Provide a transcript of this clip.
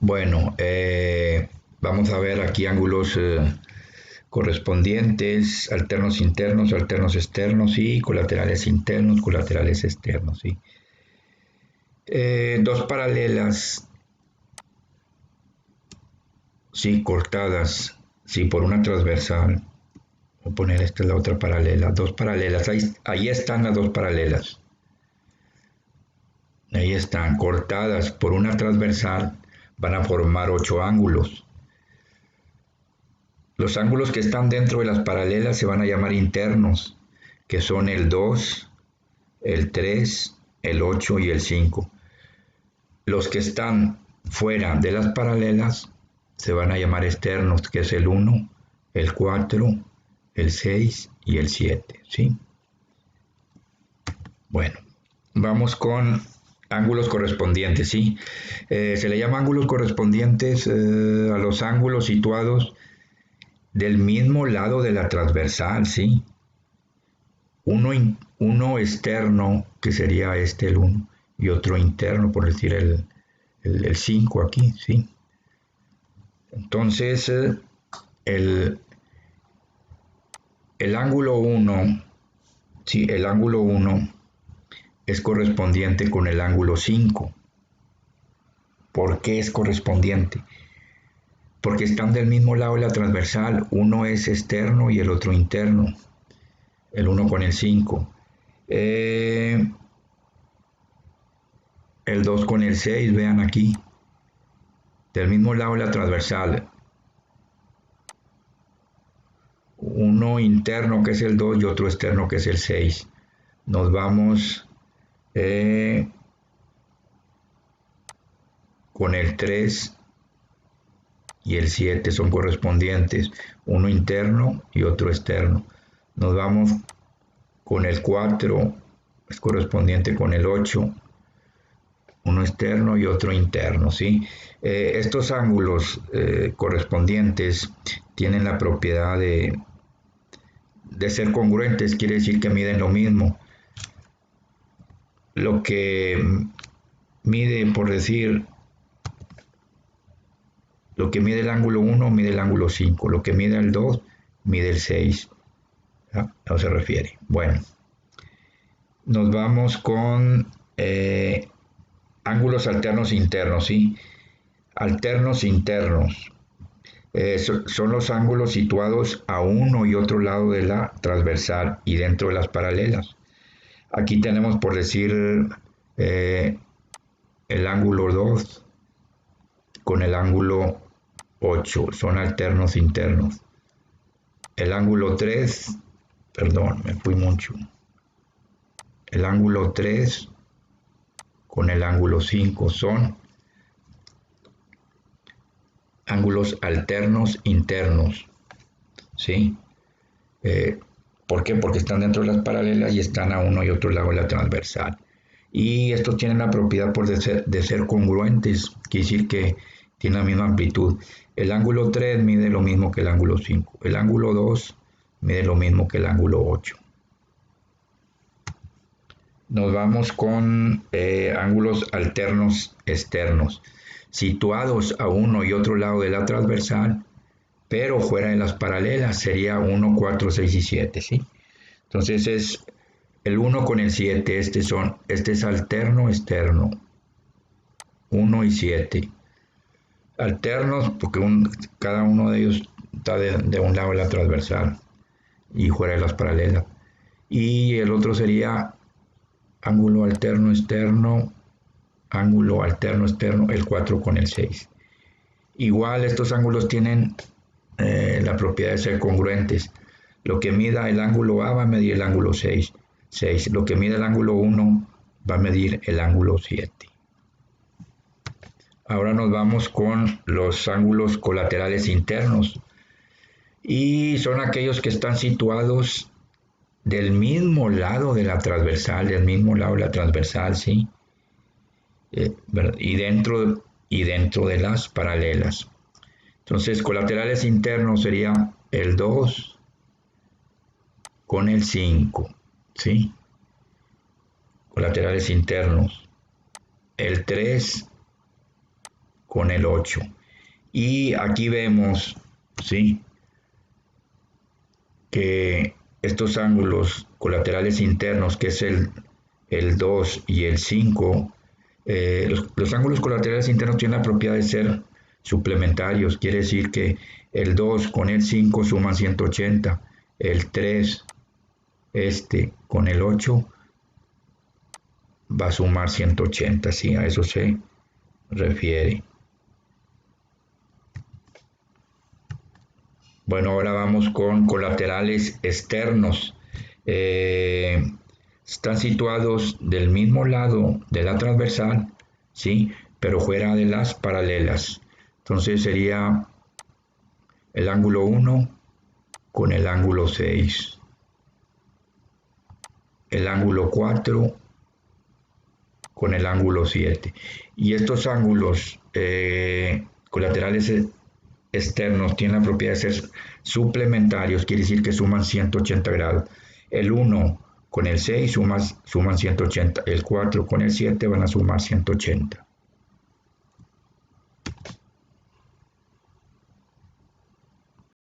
Bueno, vamos a ver aquí ángulos correspondientes, alternos externos y colaterales internos, colaterales externos. ¿Sí? Dos paralelas, sí, cortadas, sí, por una transversal. Voy a poner esta es la otra paralela, dos paralelas, ahí están las dos paralelas. Ahí están, cortadas por una transversal, van a formar 8 ángulos. Los ángulos que están dentro de las paralelas se van a llamar internos, que son el 2, el 3, el 8 y el 5. Los que están fuera de las paralelas se van a llamar externos, que es el 1, el 4, el 6 y el 7. ¿Sí? Bueno, vamos con ángulos correspondientes. ¿Sí? Se le llama ángulos correspondientes a los ángulos situados del mismo lado de la transversal, ¿sí? Uno externo, que sería este el 1, y otro interno, por decir el 5 aquí, ¿sí? Entonces, el ángulo 1, ¿sí? El ángulo 1 es correspondiente con el ángulo 5. ¿Por qué es correspondiente? Porque están del mismo lado de la transversal, uno es externo y el otro interno, el 1 con el 5. El 2 con el 6, vean aquí, del mismo lado de la transversal, uno interno que es el 2 y otro externo que es el 6. Nos vamos con el 3 y el 7 son correspondientes, uno interno y otro externo. Nos vamos con el 4, es correspondiente con el 8, uno externo y otro interno, ¿sí? Estos ángulos correspondientes tienen la propiedad de ser congruentes, quiere decir que miden lo mismo. Lo que mide, por decir, lo que mide el ángulo 1 mide el ángulo 5, lo que mide el 2 mide el 6. ¿Ah? No se refiere. Bueno, nos vamos con ángulos alternos internos, ¿sí? Alternos internos. Son los ángulos situados a uno y otro lado de la transversal y dentro de las paralelas. Aquí tenemos, por decir, el ángulo 2 con el ángulo 8, son alternos internos. El ángulo 3, perdón, me fui mucho. El ángulo 3 con el ángulo 5 son ángulos alternos internos. ¿Sí? ¿Por qué? Porque están dentro de las paralelas y están a uno y otro lado de la transversal. Y estos tienen la propiedad de ser congruentes, quiere decir que tienen la misma amplitud. El ángulo 3 mide lo mismo que el ángulo 5. El ángulo 2 mide lo mismo que el ángulo 8. Nos vamos con ángulos alternos externos, situados a uno y otro lado de la transversal, pero fuera de las paralelas, sería 1, 4, 6 y 7, ¿sí? Entonces es el 1 con el 7, este es alterno externo, 1 y 7. Alternos porque cada uno de ellos está de un lado de la transversal y fuera de las paralelas. Y el otro sería ángulo alterno externo, el 4 con el 6. Igual estos ángulos tienen la propiedad de ser congruentes. Lo que mida el ángulo A va a medir el ángulo 6. Lo que mide el ángulo 1 va a medir el ángulo 7. Ahora nos vamos con los ángulos colaterales internos. Y son aquellos que están situados del mismo lado de la transversal, ¿sí? Y dentro de las paralelas. Entonces, colaterales internos sería el 2 con el 5, ¿sí? Colaterales internos. El 3 con el 8. Y aquí vemos, ¿sí?, que estos ángulos colaterales internos, que es el 2 y el 5, los ángulos colaterales internos tienen la propiedad de ser suplementarios. Quiere decir que el 2 con el 5 suman 180, el 3 con el 8 va a sumar 180, sí, a eso se refiere. Bueno, ahora vamos con colaterales externos. Están situados del mismo lado de la transversal, ¿sí?, pero fuera de las paralelas. Entonces sería el ángulo 1 con el ángulo 6. El ángulo 4 con el ángulo 7. Y estos ángulos colaterales externos tienen la propiedad de ser suplementarios, quiere decir que suman 180 grados. El 1 con el 6 suman 180, el 4 con el 7 van a sumar 180.